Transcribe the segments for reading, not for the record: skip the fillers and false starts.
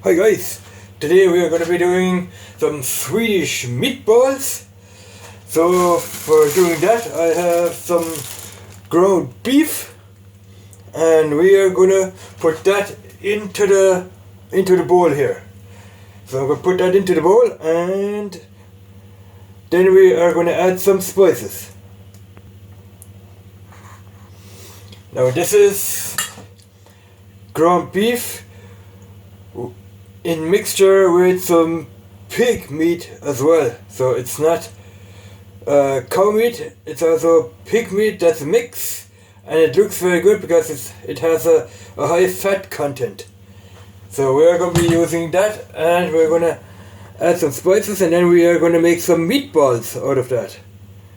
Hi guys, today we are going to be doing some Swedish meatballs. So for doing that I have some ground beef and we are going to put that into the bowl here. So I'm going to put that into the bowl and then we are going to add some spices. Now this is ground beef in mixture with some pig meat as well. So it's not cow meat, it's also pig meat that's a mix, and it looks very good because it has a high fat content. So we are going to be using that and we're going to add some spices and then we are going to make some meatballs out of that.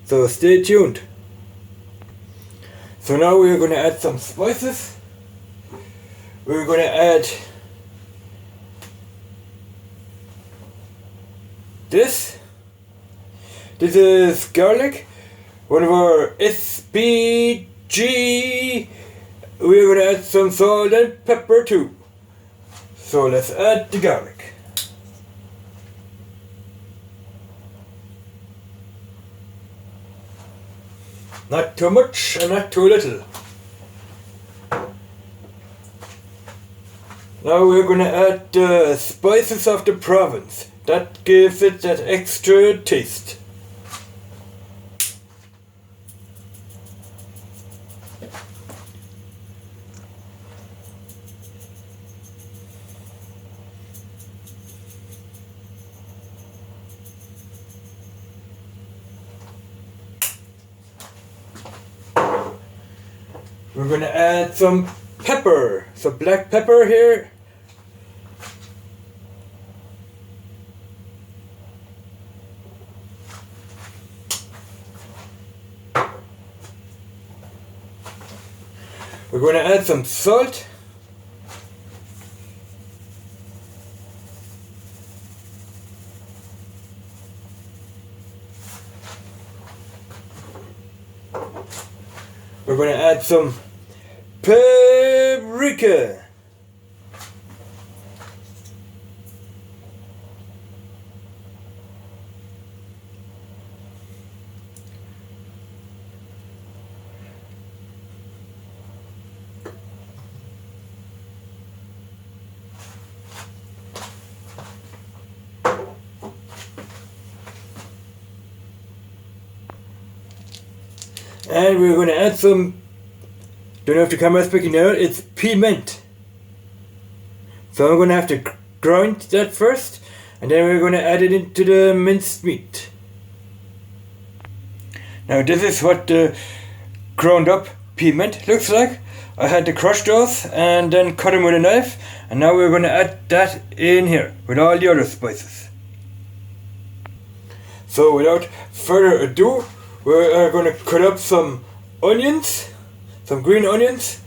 So stay tuned. So now we are going to add some spices. We're going to add this is garlic, one of our SPG. We're going to add some salt and pepper too. So let's add the garlic. Not too much and not too little. Now we're going to add the spices of the province. That gives it that extra taste. We're going to add some pepper, some black pepper here. We're going to add some salt. We're going to add some paprika. And we're going to add some, don't know if the camera is picking out, it's piment. So I'm going to have to grind that first, and then we're going to add it into the minced meat. Now this is what the ground up piment looks like. I had to crush those and then cut them with a knife, and now we're going to add that in here with all the other spices. So without further ado, we are going to cut up some onions, some green onions,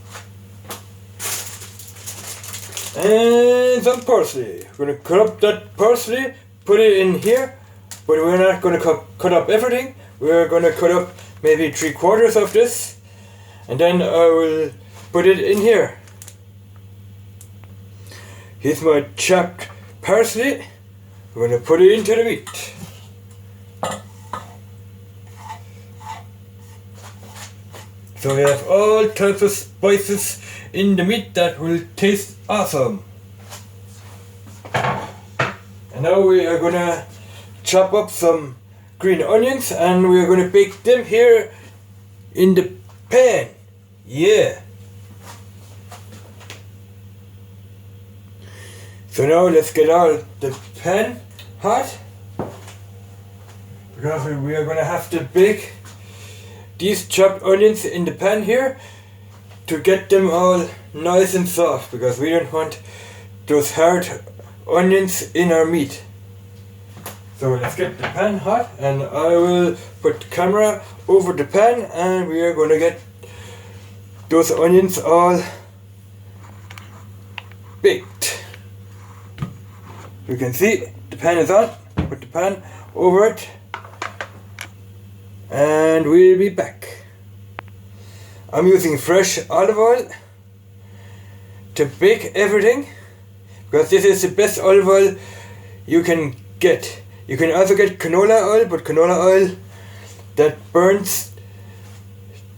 and some parsley. We're going to cut up that parsley, put it in here, but we're not going to cut up everything. We're going to cut up maybe 3/4 of this, and then I will put it in here. Here's my chopped parsley. We're going to put it into the meat. So we have all types of spices in the meat that will taste awesome. And now we are going to chop up some green onions and we are going to bake them here in the pan. Yeah. So now let's get all the pan hot, because we are going to have to bake these chopped onions in the pan here to get them all nice and soft, because we don't want those hard onions in our meat. So let's get the pan hot and I will put the camera over the pan and we are going to get those onions all baked. You can see the pan is on. Put the pan over it and we'll be back. I'm using fresh olive oil to bake everything because this is the best olive oil you can get. You can also get canola oil, but canola oil that burns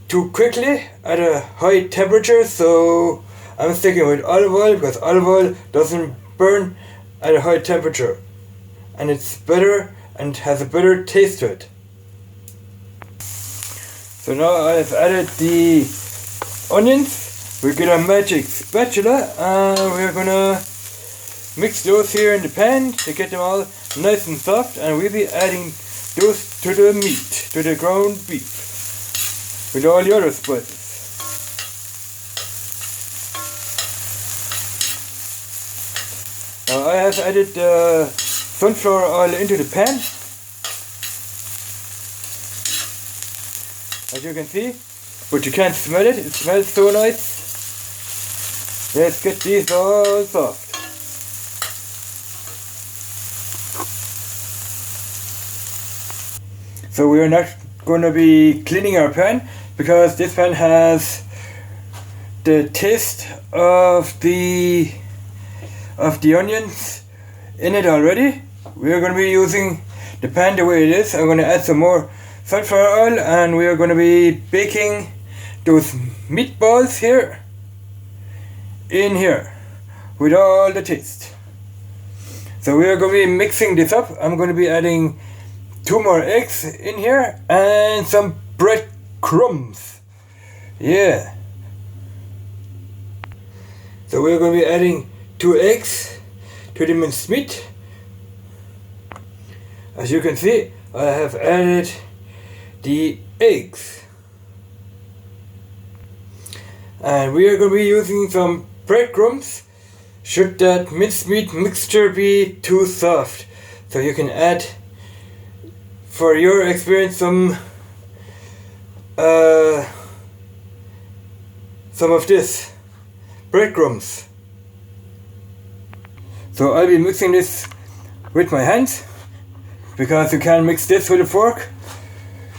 too quickly at a high temperature, so I'm sticking with olive oil because olive oil doesn't burn at a high temperature and it's better and has a better taste to it. So now I've added the onions. We get a magic spatula and we're gonna mix those here in the pan to get them all nice and soft, and we'll be adding those to the meat, to the ground beef, with all the other spices. Now I have added sunflower oil into the pan, as you can see, but you can't smell it. It smells so nice. Let's get these all soft. So we are not going to be cleaning our pan because this pan has the taste of the onions in it already. We are going to be using the pan the way it is. I'm going to add some more sunflower oil and we are going to be baking those meatballs here in here with all the taste. So we are going to be mixing this up. I'm going to be adding 2 more eggs in here and some bread crumbs. Yeah. So we're going to be adding 2 eggs to the minced meat. As you can see, I have added the eggs. And we are going to be using some breadcrumbs should that minced meat mixture be too soft. So you can add, for your experience, some of this breadcrumbs. So I'll be mixing this with my hands because you can't mix this with a fork.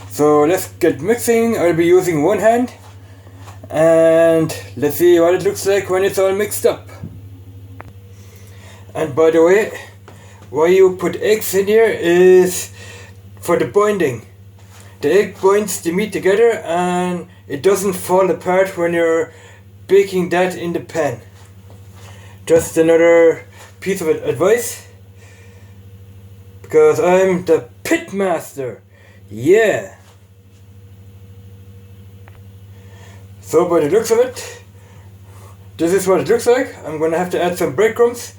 So let's get mixing. I'll be using one hand and let's see what it looks like when it's all mixed up. And by the way, why you put eggs in here is for the binding. The egg binds the meat together and it doesn't fall apart when you're baking that in the pan. Just another piece of advice, because I'm the pit master. Yeah. So by the looks of it, this is what it looks like. I'm gonna have to add some breadcrumbs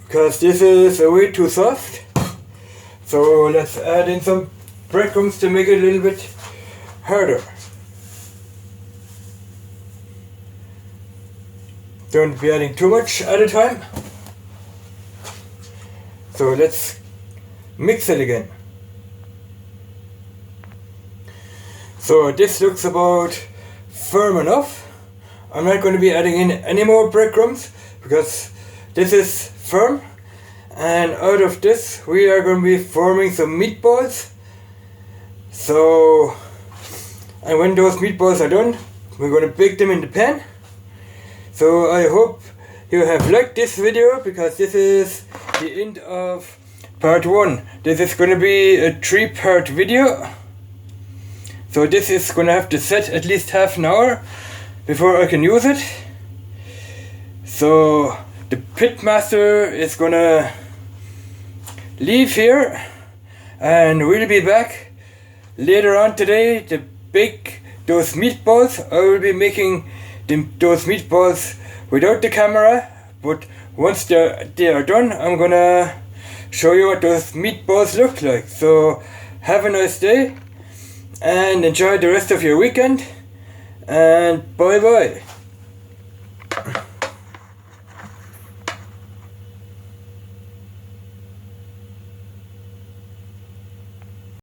because this is way too soft. So let's add in some breadcrumbs to make it a little bit harder. Don't be adding too much at a time. So let's mix it again. So this looks about firm enough. I'm not going to be adding in any more breadcrumbs because this is firm. And out of this we are going to be forming some meatballs. So, and when those meatballs are done, we're going to bake them in the pan. So I hope you have liked this video because this is the end of part 1. This is going to be a 3-part video. So this is going to have to set at least half an hour before I can use it. So the pit master is going to leave here and we'll be back later on today to bake those meatballs. I will be making those meatballs without the camera, but once they are done, I'm gonna show you what those meatballs look like. So have a nice day and enjoy the rest of your weekend, and bye bye.